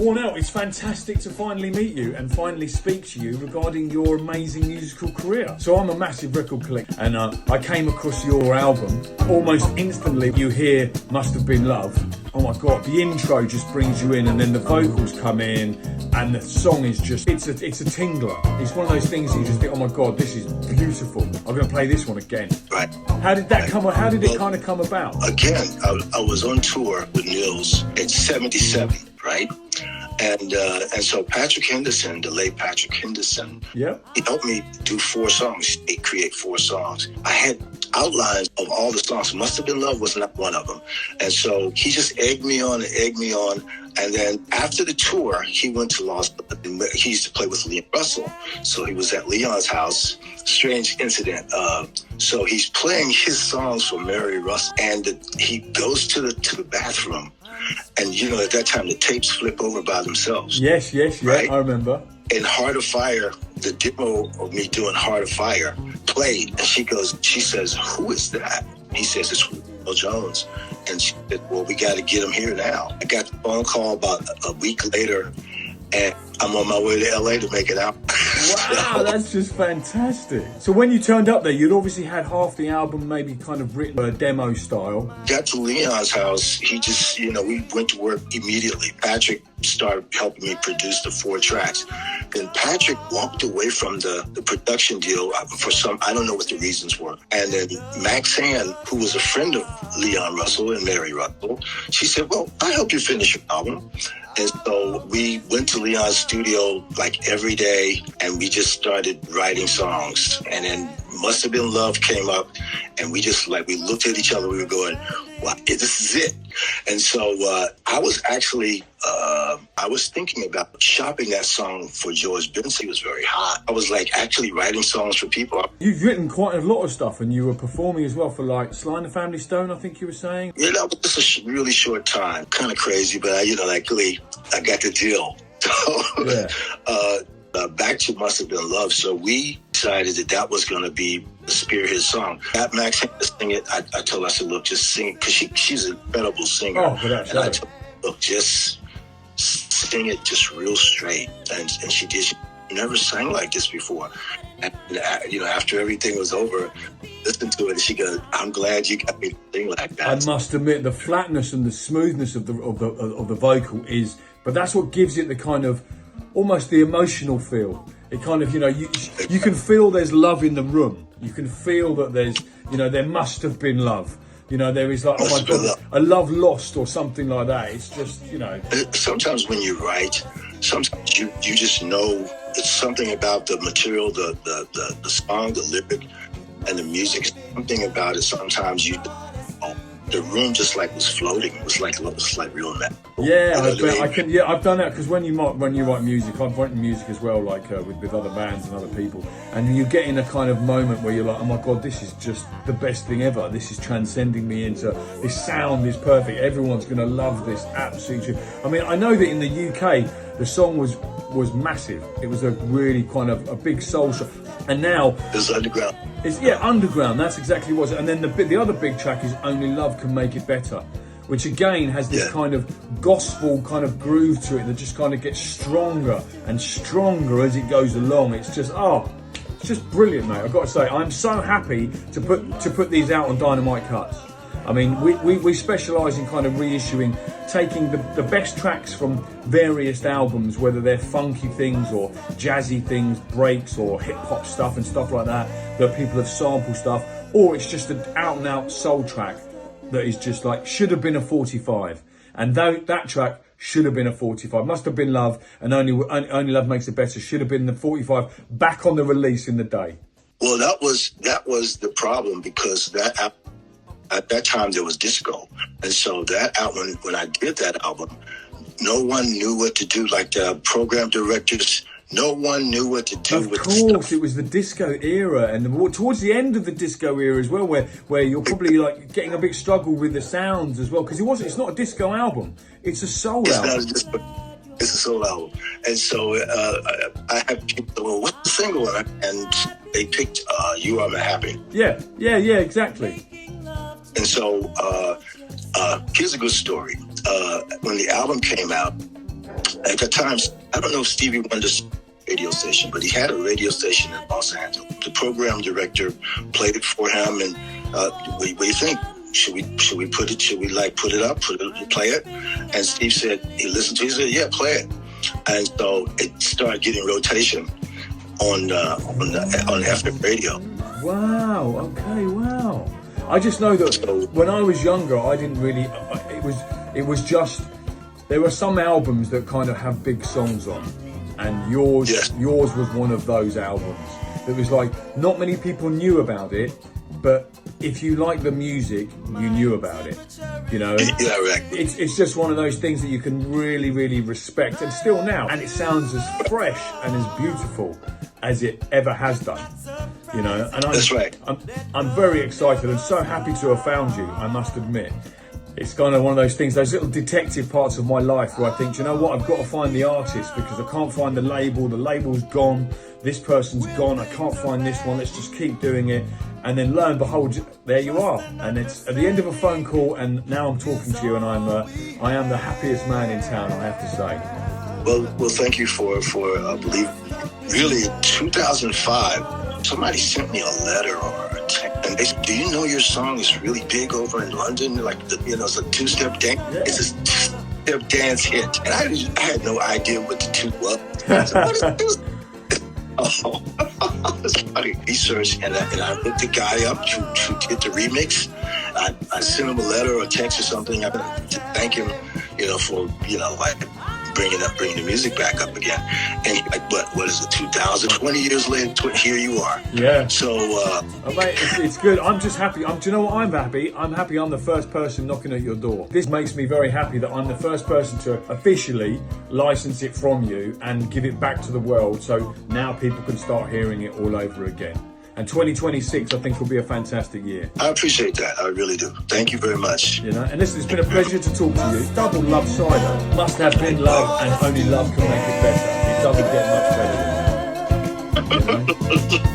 Wornell, it's fantastic to finally meet you and finally speak to you regarding your amazing musical career. So I'm a massive record collector, and I came across your album. Almost instantly you hear Must Have Been Love. Oh my God, the intro just brings you in, and then the vocals come in, and the song is just, it's a tingler. It's one of those things that you just think, oh my God, this is beautiful. I'm going to play this one again. Right. How did that come? How did it kind of come about? Again, I was on tour with Nils in '77, right? And so Patrick Henderson, the late Patrick Henderson, he helped me do 4 songs, create 4 songs. I had outlines of all the songs. Must Have Been Love was not one of them. And so he just egged me on. And then after the tour, he went to Los Angeles. He used to play with Leon Russell. So he was at Leon's house. Strange incident. So he's playing his songs for Mary Russell, and he goes to the bathroom. And you know, at that time, the tapes flip over by themselves. Yes, right? I remember. In Heart of Fire, the demo of me doing Heart of Fire played, and she says, "Who is that?" He says, "It's Wornell Jones." And she said, "Well, we got to get him here now." I got the phone call about a week later, and I'm on my way to LA to make it out. Wow, that's just fantastic. So when you turned up there, you'd obviously had half the album maybe kind of written a demo style. Got to Leon's house. He just, we went to work immediately. Patrick started helping me produce the 4 tracks. Then Patrick walked away from the production deal for I don't know what the reasons were. And then Maxanne, who was a friend of Leon Russell and Mary Russell, she said, "Well, I'll help you finish your album." And so we went to Leon's studio like every day, and we just started writing songs. And then Must Have Been Love came up, and we just we looked at each other. We were going, "Wow, this is it." And so I was actually I was thinking about shopping that song for George Benson. He was very hot. I was actually writing songs for people. You've written quite a lot of stuff, and you were performing as well for Sly and the Family Stone, I think you were saying. Yeah, that was just a really short time. Kind of crazy, but I got the deal. So back to Must Have Been Love. So we decided that was going to be the spearhead song. Got Max to sing it. I told her, I said, "Look, just sing it," because she's an incredible singer. Oh, for that, and I told her, "Look, just sing it just real straight." And she did. She never sang like this before. And after everything was over, listened to it, and she goes, "I'm glad you got me to sing like that." I must admit, the flatness and the smoothness of the vocal is, but that's what gives it the kind of almost the emotional feel. It kind of, you can feel there's love in the room. You can feel that there's, there must have been love. There is oh my God, a love lost or something like that. It's just, Sometimes when you write, sometimes you just know it's something about the material, the song, the lyric, and the music. Something about it. Sometimes the room just was floating. It was like real magic. Yeah, I've done that because when you write music, I've written music as well, with other bands and other people, and you get in a kind of moment where you're like, oh my God, this is just the best thing ever. This is transcending me into, this sound is perfect. Everyone's going to love this, absolutely. I mean, I know that in the UK, the song was massive. It was a really kind of a big soul shot. And now it's underground. Underground. That's exactly what it was. And then the other big track is Only Love Can Make It Better, which again has this kind of gospel kind of groove to it that just kind of gets stronger and stronger as it goes along. It's just brilliant, mate. I've got to say, I'm so happy to put these out on Dynamite Cuts. I mean, we specialise in kind of reissuing, taking the best tracks from various albums, whether they're funky things or jazzy things, breaks or hip hop stuff and stuff like that people have sampled stuff, or it's just an out and out soul track that is just should have been a 45. And that track should have been a 45. Must Have Been Love, and Only Love Makes It Better should have been the 45 back on the release in the day. Well, that was the problem, because at that time there was disco, and so that album, when I did that album, no one knew what to do. The program directors, no one knew what to do with the stuff. Of course, it was the disco era, and towards the end of the disco era as well, where you're probably getting a big struggle with the sounds as well, because it's not a disco album, it's a soul album. It's a soul album, and so I had people, "Well, what's the single?" And they picked "You Are My Happy." Yeah, exactly. And so here's a good story. When the album came out, At the time, I don't know if Stevie Wonder's radio station, but he had a radio station in Los Angeles. The program director played it for him, and what do you think? Should we put it? Should we put it up, play it? And Steve said he listened to it. He said, "Yeah, play it." And so it started getting rotation on FM radio. Wow. Okay. Wow. I just know that when I was younger, I didn't really. It was just there were some albums that kind of have big songs on, and yours was one of those albums. It was like not many people knew about it, but if you like the music, you knew about it. You know, yeah, right. It's just one of those things that you can really, really respect, and still now, and it sounds as fresh and as beautiful as it ever has done. You know, and that's right. I'm very excited and so happy to have found you, I must admit. It's kind of one of those things, those little detective parts of my life where I think, you know what, I've got to find the artist because I can't find the label's gone, this person's gone, I can't find this one, let's just keep doing it. And then lo and behold, there you are. And it's at the end of a phone call, and now I'm talking to you, and I am the happiest man in town, I have to say. Well, thank you for I believe, really, 2005, somebody sent me a letter or a text, and they said, "Do you know your song is really big over in London? Like, it's a two-step dance. Yeah. It's a two-step dance hit." And I had no idea what the two was. I said, "What is this?" Oh, that's funny. Research, and I looked the guy up to get the remix. I sent him a letter or a text or something. I to thank him, for bringing the music back up again. And what is it, 2020 years later, here you are. Yeah. So, mate, it's good. I'm just happy. Do you know what I'm happy? I'm happy I'm the first person knocking at your door. This makes me very happy that I'm the first person to officially license it from you and give it back to the world. So now people can start hearing it all over again. And 2026, I think, will be a fantastic year. I appreciate that. I really do. Thank you very much. And listen, it's been a pleasure to talk to you. Double Love Cider must have been love, and only love can make it better. It doesn't get much better than that.